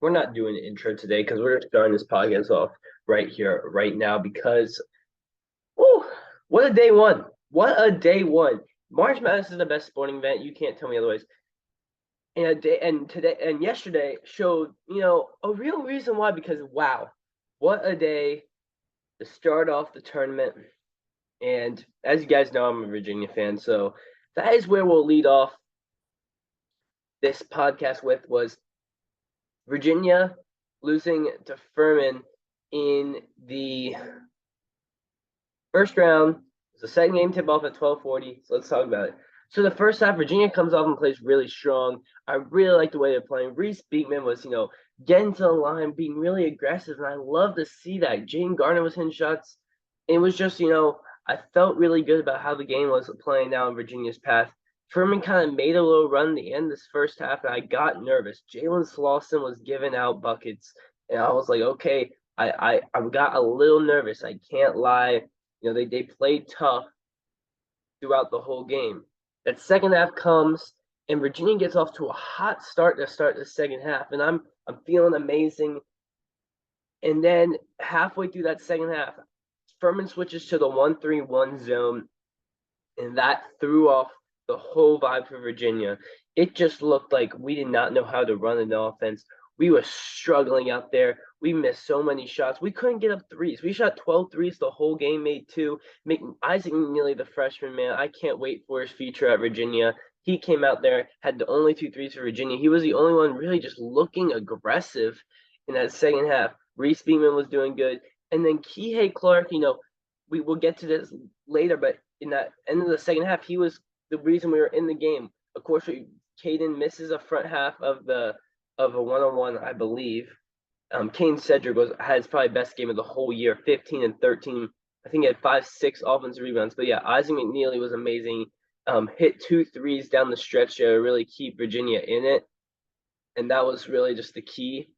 we're not doing an intro today because we're starting this podcast off right here, right now. Because, whew, what a day one! What a day one! March Madness is the best sporting event. You can't tell me otherwise. And yesterday showed, a real reason why. Because wow, what a day to start off the tournament. And as you guys know, I'm a Virginia fan, so that is where we'll lead off this podcast with was Virginia losing to Furman in the first round. It's the second game tip off at 12:40. So let's talk about it. So the first half, Virginia comes off and plays really strong. I really like the way they're playing. Reese Beekman was, getting to the line, being really aggressive, and I love to see that. Jane Garner was hitting shots. It was just, I felt really good about how the game was playing out in Virginia's path. Furman kind of made a little run at the end of this first half, and I got nervous. Jalen Slauson was giving out buckets, and I was like, okay, I got a little nervous. I can't lie. They played tough throughout the whole game. That second half comes, and Virginia gets off to a hot start to start the second half, and I'm feeling amazing. And then halfway through that second half, Furman switches to the 1-3-1 zone, and that threw off the whole vibe for Virginia. It just looked like we did not know how to run an offense. We were struggling out there. We missed so many shots. We couldn't get up threes. We shot 12 threes the whole game, made two. Isaac McNeely, the freshman, man, I can't wait for his future at Virginia. He came out there, had the only 2 threes for Virginia. He was the only one really just looking aggressive in that second half. Reese Beekman was doing good. And then Kihei Clark, we will get to this later, but in that end of the second half, he was the reason we were in the game. Of course, Caden misses a front half of a one-on-one, I believe. Kane Cedric has probably best game of the whole year, 15 and 13. I think he had 5-6 offensive rebounds. But yeah, Isaac McNeely was amazing. Hit 2 threes down the stretch to really keep Virginia in it. And that was really just the key.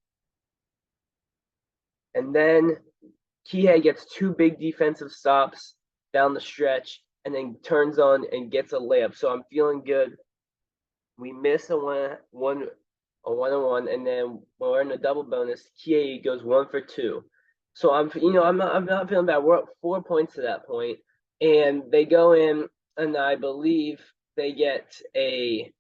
And then Kihei gets 2 big defensive stops down the stretch and then turns on and gets a layup. So I'm feeling good. We miss a one-on-one, and then when we're in the double bonus, Kihei goes 1 for 2. So I'm not feeling bad. We're up 4 points to that point, and they go in, and I believe they get a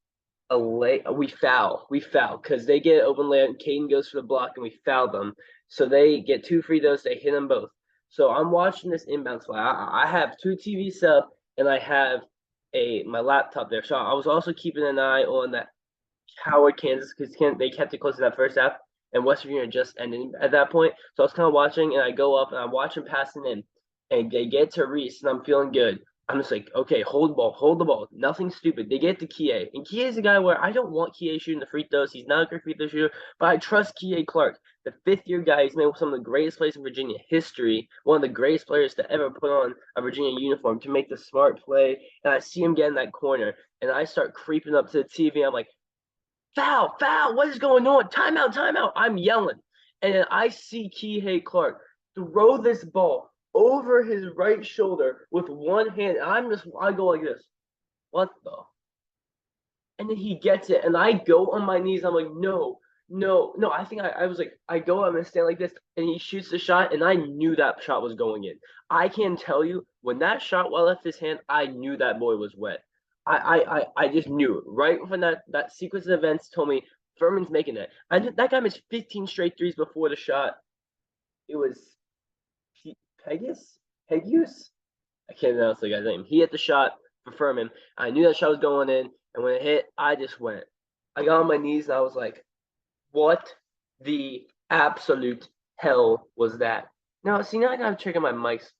lay. We foul because they get an open layup. And Caden goes for the block, and we foul them. So they get 2 free throws. They hit them both. So I'm watching this inbound play. I have 2 TVs up, and I have my laptop there. So I was also keeping an eye on that Howard, Kansas, because they kept it close to that first half, and West Virginia just ended at that point. So I was kind of watching, and I go up, and I'm watching passing in, and they get to Reese, and I'm feeling good. I'm just like, okay, hold the ball. Nothing stupid. They get to Kihei. And Kiei's a guy where I don't want Kihei shooting the free throws. He's not a great free throw shooter, but I trust Kihei Clark, the 5th-year guy. He's made some of the greatest plays in Virginia history, one of the greatest players to ever put on a Virginia uniform to make the smart play. And I see him get in that corner, and I start creeping up to the TV. I'm like, foul, what is going on? Timeout. I'm yelling. And then I see Kihei Clark throw this ball over his right shoulder with one hand. I go like this. What the? And then he gets it, and I go on my knees. I'm like, no. I think I was like, I go up and stand like this, and he shoots the shot, and I knew that shot was going in. I can tell you, when that shot left his hand, I knew that boy was wet. I just knew it. Right when that sequence of events told me Furman's making it. That guy missed 15 straight threes before the shot. It was Pegus? I can't pronounce the guy's name. He hit the shot for Furman. I knew that shot was going in, and when it hit, I just went. I got on my knees, and I was like, what the absolute hell was that? Now, see, now I gotta check on my mics.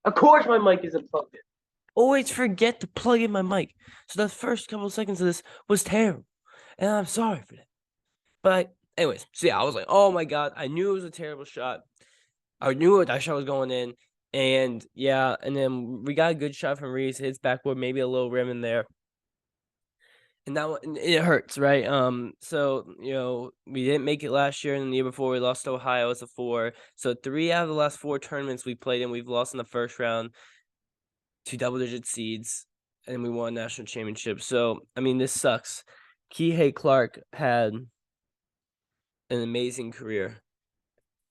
Of course my mic isn't plugged in. Always forget to plug in my mic. So the first couple of seconds of this was terrible. And I'm sorry for that. But anyways, so yeah, I was like, oh my God, I knew it was a terrible shot. I knew that shot was going in. And yeah, and then we got a good shot from Reese. Hits backboard, maybe a little rim in there. And that one, it hurts, right? So we didn't make it last year, and the year before we lost to Ohio as a 4. So 3 out of the last 4 tournaments we played in, we've lost in the first round to double-digit seeds, and we won a national championship. So I mean, this sucks. Kihei Clark had an amazing career.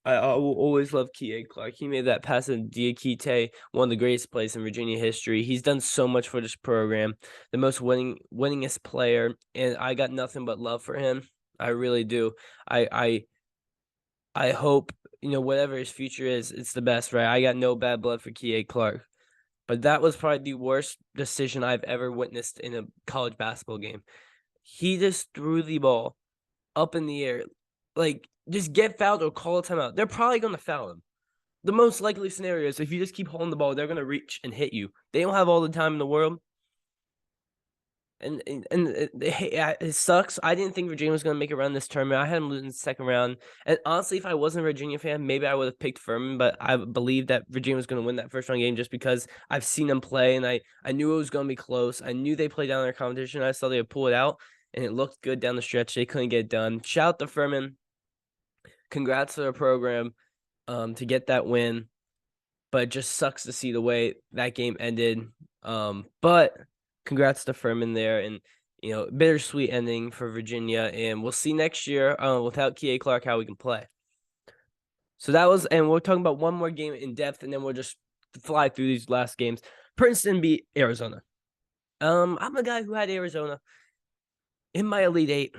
I will always love K.A. Clark. He made that pass to Diakite, one of the greatest plays in Virginia history. He's done so much for this program, the most winningest player, and I got nothing but love for him. I really do. I hope, whatever his future is, it's the best, right? I got no bad blood for K.A. Clark. But that was probably the worst decision I've ever witnessed in a college basketball game. He just threw the ball up in the air. Like, just get fouled or call a timeout. They're probably going to foul him. The most likely scenario is if you just keep holding the ball, they're going to reach and hit you. They don't have all the time in the world. And it sucks. I didn't think Virginia was going to make it around this tournament. I had them losing the second round. And honestly, if I wasn't a Virginia fan, maybe I would have picked Furman. But I believed that Virginia was going to win that first round game just because I've seen them play. And I knew it was going to be close. I knew they played down their competition. I saw they would pull it out. And it looked good down the stretch. They couldn't get it done. Shout out to Furman. Congrats to their program to get that win. But it just sucks to see the way that game ended. But congrats to Furman there, and bittersweet ending for Virginia. And we'll see next year without K.A. Clark how we can play. So that was, and we're talking about one more game in depth, and then we'll just fly through these last games. Princeton beat Arizona. I'm a guy who had Arizona in my Elite Eight.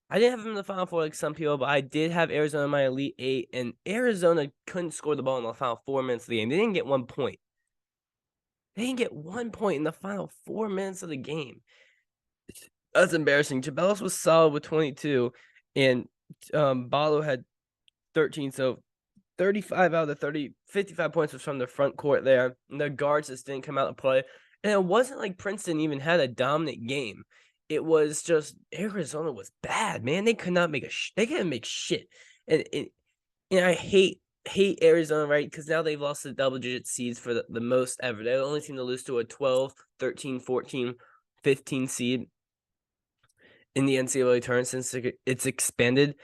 I didn't have them in the Final Four like some people, but I did have Arizona in my Elite Eight, and Arizona couldn't score the ball in the final 4 minutes of the game. They didn't get 1 point. They didn't get 1 point in the final 4 minutes of the game. That's embarrassing. Chabelis was solid with 22, and Balo had 13. So 35 out of the 55 points was from the front court there. And the guards just didn't come out to play. And it wasn't like Princeton even had a dominant game. It was just Arizona was bad, man. They could not make they couldn't make shit. And I hate Arizona, right? Because now they've lost the double-digit seeds for the most ever. They're the only team to lose to a 12, 13, 14, 15 seed in the NCAA tournament since it's expanded.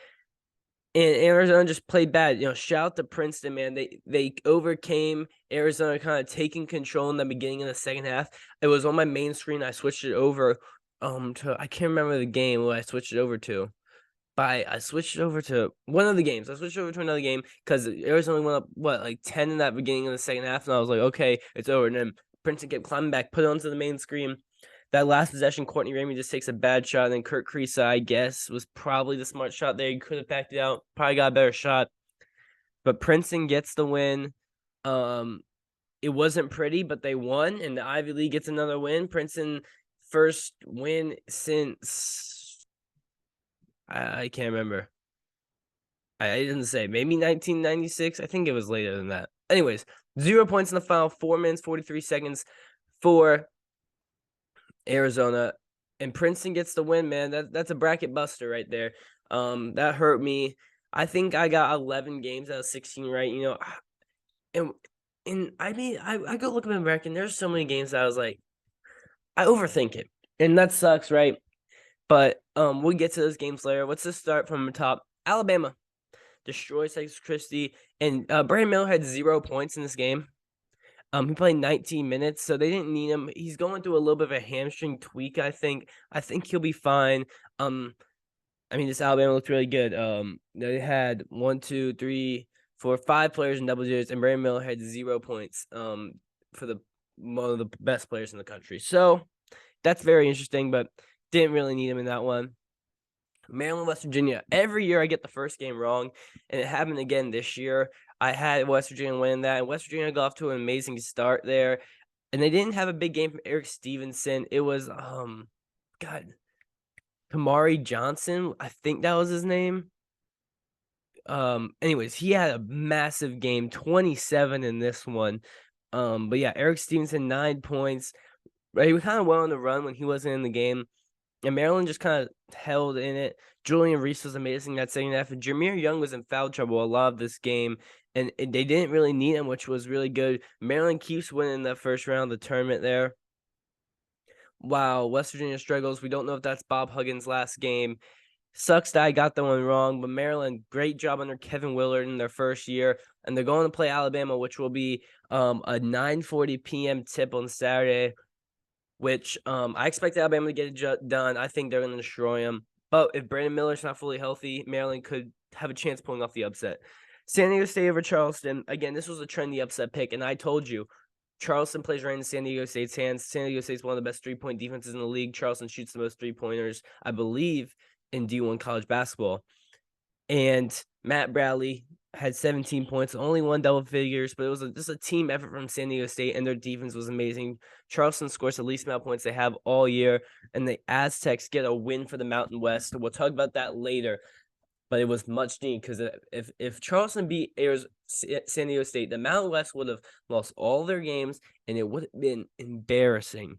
And Arizona just played bad. Shout out to Princeton, man. They overcame Arizona kind of taking control in the beginning of the second half. It was on my main screen. I switched it over to I can't remember the game what I switched it over to. But I switched it over to one of the games. I switched over to another game because Arizona went up, like 10 in that beginning of the second half. And I was like, okay, it's over. And then Princeton kept climbing back, put it onto the main screen. That last possession, Courtney Ramey just takes a bad shot. And then Kurt Kriisa, I guess, was probably the smart shot there. He could have backed it out. Probably got a better shot. But Princeton gets the win. It wasn't pretty, but they won. And the Ivy League gets another win. Princeton first win since... I can't remember. I didn't say. Maybe 1996. I think it was later than that. Anyways, 0 points in the final, 4 minutes, 43 seconds for Arizona. And Princeton gets the win, man. That's a bracket buster right there. That hurt me. I think I got 11 games out of 16 right, And I mean, I go look at my bracket, and there's so many games that I was like, I overthink it. And that sucks, right? But we'll get to those games later. Let's just start from the top. Alabama destroys Texas Christie, and Brandon Miller had 0 points in this game. He played 19 minutes, so they didn't need him. He's going through a little bit of a hamstring tweak, I think. I think he'll be fine. This Alabama looked really good. They had 1, 2, 3, 4, 5 players in double digits, and Brandon Miller had 0 points. For one of the best players in the country. So that's very interesting, but didn't really need him in that one. Maryland, West Virginia. Every year I get the first game wrong, and it happened again this year. I had West Virginia winning that, and West Virginia got off to an amazing start there. And they didn't have a big game from Eric Stevenson. It was, Kamari Johnson. I think that was his name. Anyways, he had a massive game, 27 in this one. But yeah, Eric Stevenson, 9 points. Right, he was kind of well on the run when he wasn't in the game. And Maryland just kind of held in it. Julian Reese was amazing that second half. And Jameer Young was in foul trouble a lot of this game. And they didn't really need him, which was really good. Maryland keeps winning the first round of the tournament there. Wow, West Virginia struggles. We don't know if that's Bob Huggins' last game. Sucks that I got that one wrong. But Maryland, great job under Kevin Willard in their first year. And they're going to play Alabama, which will be a 9:40 p.m. tip on Saturday. Which I expect Alabama to get it done. I think they're going to destroy them. But if Brandon Miller's not fully healthy, Maryland could have a chance pulling off the upset. San Diego State over Charleston. Again, this was a trendy upset pick, and I told you, Charleston plays right in San Diego State's hands. San Diego State's one of the best three-point defenses in the league. Charleston shoots the most three-pointers, I believe, in D1 college basketball. And Matt Bradley had 17 points, only won double figures, but it was just a team effort from San Diego State, and their defense was amazing. Charleston scores the least amount of points they have all year, and the Aztecs get a win for the Mountain West. We'll talk about that later, but it was much needed because if Charleston beat San Diego State, the Mountain West would have lost all their games, and it would have been embarrassing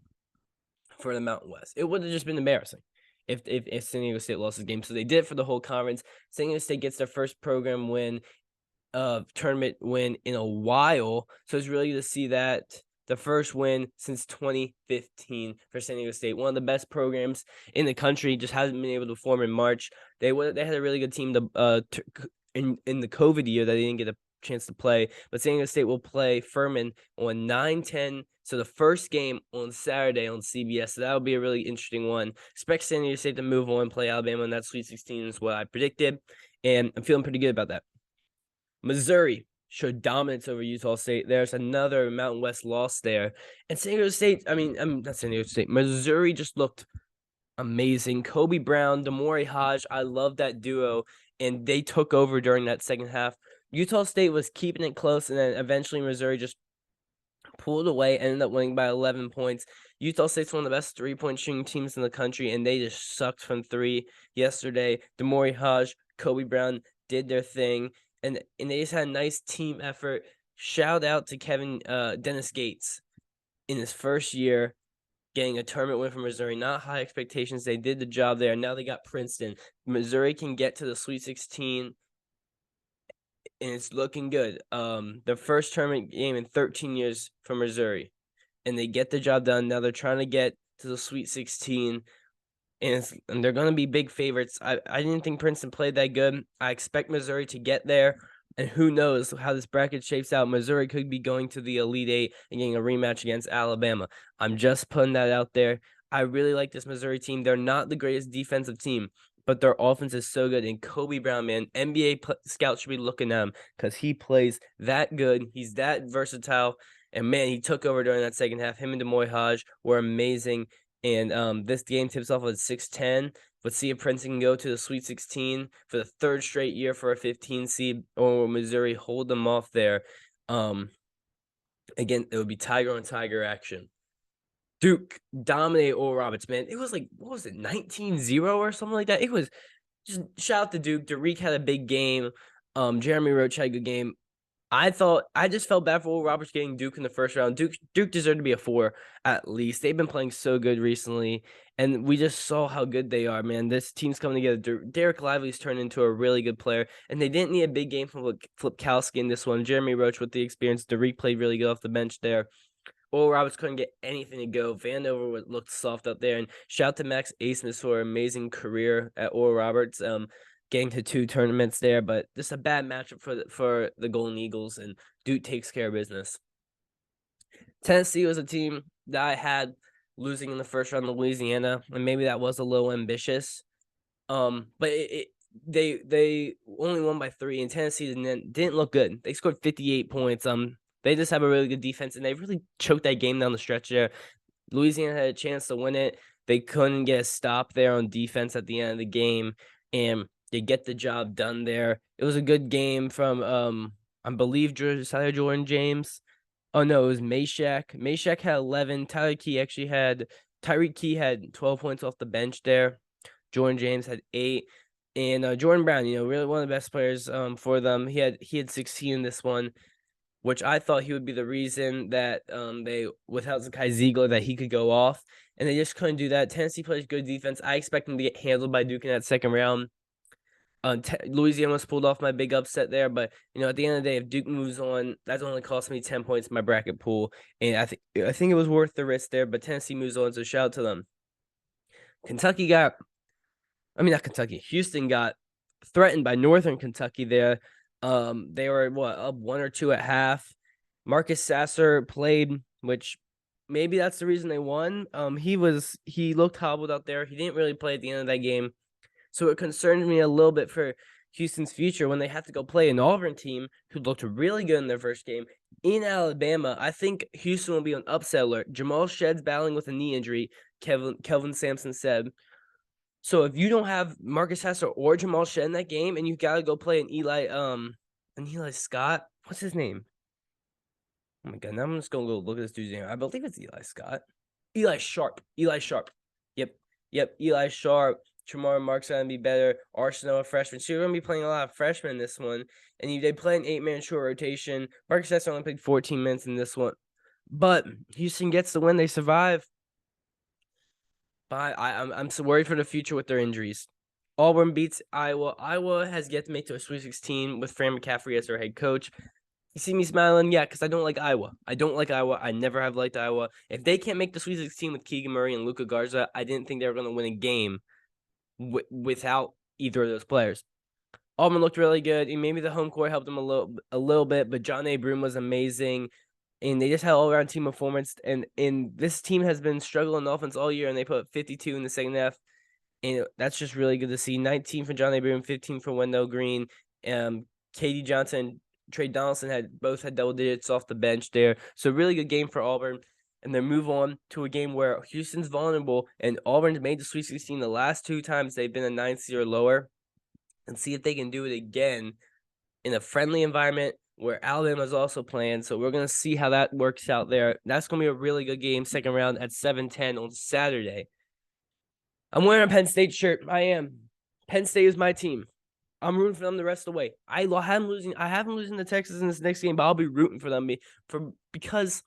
for the Mountain West. It would have just been embarrassing if San Diego State lost the game. So they did it for the whole conference. San Diego State gets their first program win, tournament win in a while. So it's really good to see that. The first win since 2015 for San Diego State, one of the best programs in the country, just hasn't been able to form in March. They had a really good team in the COVID year that they didn't get a chance to play. But San Diego State will play Furman on 9/10. So the first game on Saturday on CBS. So that'll be a really interesting one. Expect San Diego State to move on, play Alabama in that Sweet 16 is what I predicted. And I'm feeling pretty good about that. Missouri showed dominance over Utah State. There's another Mountain West loss there. And San Diego State, not San Diego State, Missouri just looked amazing. Kobe Brown, Damori Hodge, I love that duo. And they took over during that second half. Utah State was keeping it close, and then eventually Missouri just pulled away, ended up winning by 11 points. Utah State's one of the best three-point shooting teams in the country, and they just sucked from three yesterday. Damori Hodge, Kobe Brown did their thing, and they just had a nice team effort. Shout out to Dennis Gates in his first year, getting a tournament win from Missouri. Not high expectations. They did the job there. Now they got Princeton. Missouri can get to the Sweet 16, and it's looking good. The first tournament game in 13 years for Missouri, and they get the job done. Now they're trying to get to the Sweet 16, and they're going to be big favorites. I didn't think Princeton played that good. I expect Missouri to get there, and who knows how this bracket shapes out. Missouri could be going to the Elite Eight and getting a rematch against Alabama. I'm just putting that out there. I really like this Missouri team. They're not the greatest defensive team, but their offense is so good. And Kobe Brown, man, NBA scouts should be looking at him because he plays that good. He's that versatile. And, man, he took over during that second half. Him and Damori Hodge were amazing. And this game tips off at 6-10. Let's see if Princeton can go to the Sweet 16 for the third straight year for a 15 seed, or will Missouri hold them off there. Again, it would be Tiger on Tiger action. Duke dominated Oral Roberts, man. It was like, what was it, 19-0 or something like that? It was just shout out to Duke. Derek had a big game. Jeremy Roach had a good game. I just felt bad for Oral Roberts getting Duke in the first round. Duke deserved to be a 4 at least. They've been playing so good recently, and we just saw how good they are, man. This team's coming together. Derek Lively's turned into a really good player, and they didn't need a big game from Flipkowski in this one. Jeremy Roach with the experience. Derek played really good off the bench there. Oral Roberts couldn't get anything to go. Vandover looked soft out there. And shout out to Max Asmus for an amazing career at Oral Roberts. Getting to 2 tournaments there, but just a bad matchup for the Golden Eagles, and Duke takes care of business. Tennessee was a team that I had losing in the first round to Louisiana, and maybe that was a little ambitious. But they only won by 3, and Tennessee didn't look good. They scored 58 points. They just have a really good defense, and they really choked that game down the stretch there. Louisiana had a chance to win it. They couldn't get a stop there on defense at the end of the game, and they get the job done there. It was a good game from, I believe, Jordan James. Oh, no, it was Meshack. Meshack had 11. Tyreek Key had 12 points off the bench there. Jordan James had 8. And Jordan Brown, really one of the best players for them. He had 16 in this one, which I thought he would be the reason that they, without Zakai Ziegler, that he could go off. And they just couldn't do that. Tennessee plays good defense. I expect them to get handled by Duke in that second round. Louisiana was pulled off my big upset there, but at the end of the day, if Duke moves on, that's only cost me 10 points in my bracket pool, and I think it was worth the risk there. But Tennessee moves on, so shout out to them. Houston got threatened by Northern Kentucky there. They were up 1 or 2 at half. Marcus Sasser played, which maybe that's the reason they won. He looked hobbled out there. He didn't really play at the end of that game. So it concerns me a little bit for Houston's future when they have to go play an Auburn team who looked really good in their first game in Alabama. I think Houston will be on upset alert. Jamal Shedd's battling with a knee injury, Kelvin Sampson said. So if you don't have Marcus Hester or Jamal Shedd in that game, and you've got to go play an Eli Scott, what's his name? Oh my god, now I'm just gonna go look at this dude's name. I believe it's Eli Scott. Eli Sharp. Yep. Eli Sharp. Tremar Mark's gonna be better. Arsenal, a freshman. So you're gonna be playing a lot of freshmen in this one. And they play an 8-man short rotation. Marcus Hester only played 14 minutes in this one. But Houston gets the win. They survive. But I'm so worried for the future with their injuries. Auburn beats Iowa. Iowa has yet to make to a Sweet 16 with Fran McCaffrey as their head coach. You see me smiling? Yeah, because I don't like Iowa. I never have liked Iowa. If they can't make the Sweet 16 with Keegan Murray and Luka Garza, I didn't think they were going to win a game without either of those players. Auburn looked really good, and maybe the home court helped them a little bit, but John A. Broome was amazing, and they just had all-around team performance, and this team has been struggling on offense all year, and they put 52 in the second half, and that's just really good to see. 19 for John A. Broome, 15 for Wendell Green, Katie Johnson, Trey Donaldson both had double digits off the bench there. So really good game for Auburn. And then move on to a game where Houston's vulnerable and Auburn's made the Sweet 16 the last 2 times they've been a 9th seed or lower. And see if they can do it again in a friendly environment where Alabama's also playing. So we're going to see how that works out there. That's going to be a really good game, second round at 7:10 on Saturday. I'm wearing a Penn State shirt. I am. Penn State is my team. I'm rooting for them the rest of the way. I haven't losing to Texas in this next game, but I'll be rooting for them because,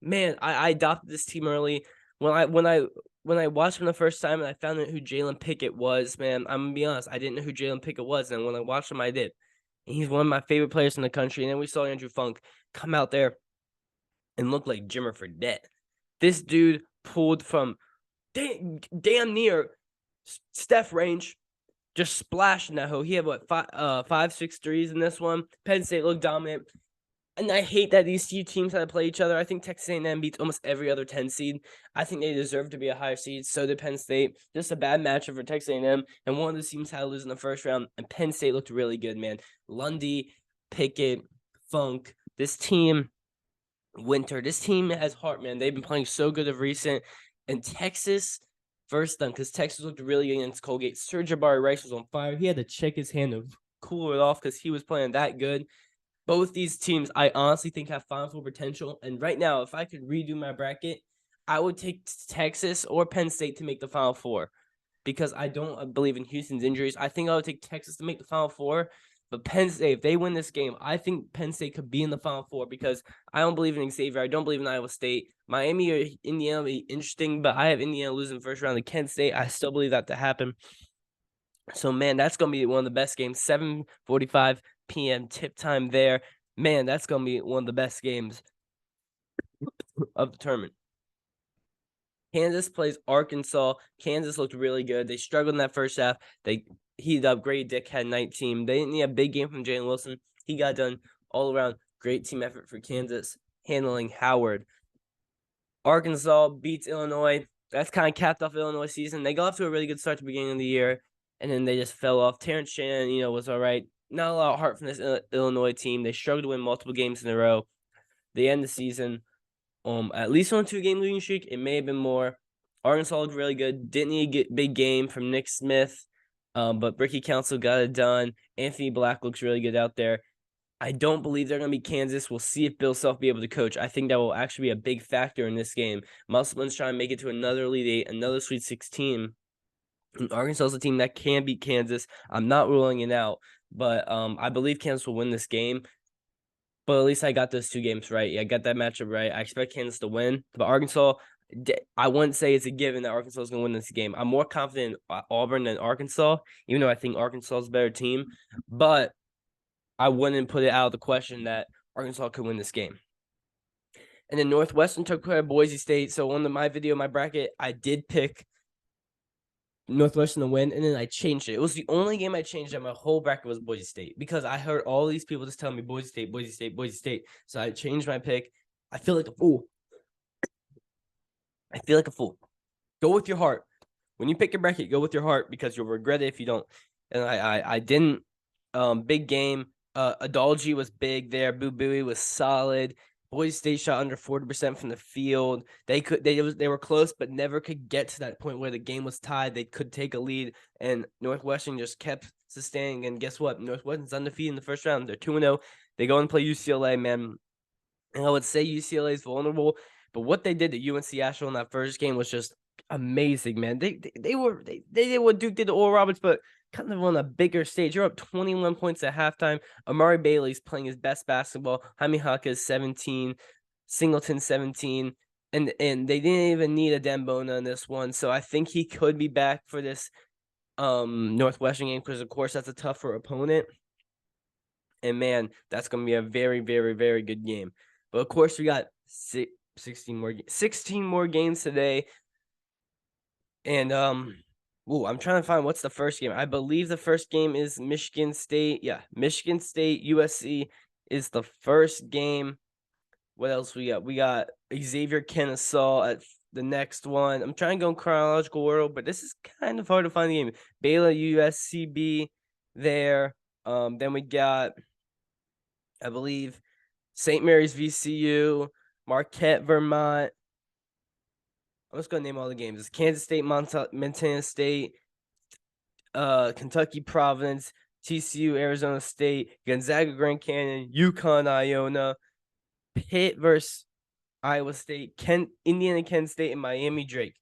man, I adopted this team early. When I watched them the first time and I found out who Jalen Pickett was, man, I'm gonna be honest, I didn't know who Jalen Pickett was, and when I watched him, I did. And he's one of my favorite players in the country. And then we saw Andrew Funk come out there and look like Jimmer Fredette. This dude pulled from damn near Steph range. Just splashing that hoe. He had 5-6 threes in this one. Penn State looked dominant. And I hate that these two teams had to play each other. I think Texas A&M beats almost every other 10 seed. I think they deserve to be a higher seed. So did Penn State. Just a bad matchup for Texas A&M. And one of the teams had to lose in the first round. And Penn State looked really good, man. Lundy, Pickett, Funk. This team, Winter. This team has heart, man. They've been playing so good of recent. And Texas first them because Texas looked really good against Colgate. Sir Jabari Rice was on fire. He had to check his hand to cool it off because he was playing that good. Both these teams, I honestly think, have Final Four potential. And right now, if I could redo my bracket, I would take Texas or Penn State to make the Final Four because I don't believe in Houston's injuries. I think I would take Texas to make the Final Four. But Penn State, if they win this game, I think Penn State could be in the Final Four because I don't believe in Xavier. I don't believe in Iowa State. Miami or Indiana will be interesting, but I have Indiana losing the first round to Kent State. I still believe that to happen. So, man, that's going to be one of the best games. 7:45 p.m. tip time there. Man, that's going to be one of the best games of the tournament. Kansas plays Arkansas. Kansas looked really good. They struggled in that first half. They heated up. Grady Dick had 19. They didn't need a big game from Jalen Wilson. He got done all around. Great team effort for Kansas, handling Howard. Arkansas beats Illinois. That's kind of capped off Illinois season. They got off to a really good start at the beginning of the year, and then they just fell off. Terrence Shannon, was all right. Not a lot of heart from this Illinois team. They struggled to win multiple games in a row. They end the season at least on a 2-game losing streak. It may have been more. Arkansas looked really good. Didn't need a big game from Nick Smith, but Ricky Council got it done. Anthony Black looks really good out there. I don't believe they're going to be Kansas. We'll see if Bill Self be able to coach. I think that will actually be a big factor in this game. Musselman's trying to make it to another Elite Eight, another Sweet 16. And Arkansas is a team that can beat Kansas. I'm not ruling it out, but I believe Kansas will win this game. But at least I got those 2 games right. Yeah, I got that matchup right. I expect Kansas to win. But Arkansas, I wouldn't say it's a given that Arkansas is going to win this game. I'm more confident in Auburn than Arkansas, even though I think Arkansas is a better team. But I wouldn't put it out of the question that Arkansas could win this game. And then Northwestern took care of Boise State. So on my bracket, I did pick Northwestern to win, and then I changed it. It was the only game I changed that my whole bracket was Boise State because I heard all these people just tell me Boise State, Boise State, Boise State. So I changed my pick. I feel like a fool. Go with your heart. When you pick your bracket, go with your heart because you'll regret it if you don't. And I didn't. Big game. Adalji was big there. Boo Booey was solid. Boise State shot under 40% from the field. They were close, but never could get to that point where the game was tied. They could take a lead, and Northwestern just kept sustaining. And guess what? Northwestern's undefeated in the first round. They're 2-0. They go and play UCLA, man. And I would say UCLA is vulnerable, but what they did to UNC Asheville in that first game was just amazing, man. They did what Duke did to Oral Roberts, but kind of on a bigger stage. You're up 21 points at halftime. Amari Bailey's playing his best basketball. Jaime Haka is 17, Singleton 17, and they didn't even need a Dembona in this one. So I think he could be back for this Northwestern game because of course that's a tougher opponent. And man, that's gonna be a very, very, very good game. But of course, we got 16 more games today. And I'm trying to find what's the first game. I believe the first game is Michigan State. Yeah, Michigan State USC is the first game. What else we got? We got Xavier Kennesaw at the next one. I'm trying to go in chronological order, but this is kind of hard to find the game. Baylor USCB there. Then we got, I believe, St. Mary's VCU, Marquette, Vermont. I'm just going to name all the games. It's Kansas State, Montana State, Kentucky, Providence, TCU, Arizona State, Gonzaga, Grand Canyon, UConn, Iona, Pitt versus Iowa State, Indiana, Kent State, and Miami, Drake.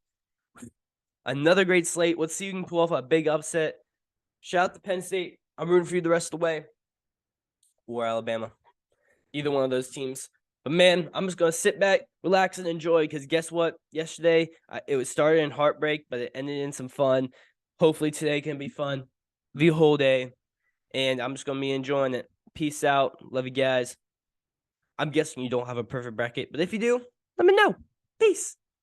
Another great slate. Let's see if you can pull off a big upset. Shout out to Penn State. I'm rooting for you the rest of the way. Or Alabama. Either one of those teams. But man, I'm just going to sit back, relax, and enjoy because guess what? Yesterday, it was started in heartbreak, but it ended in some fun. Hopefully today can be fun the whole day. And I'm just going to be enjoying it. Peace out. Love you guys. I'm guessing you don't have a perfect bracket, but if you do, let me know. Peace.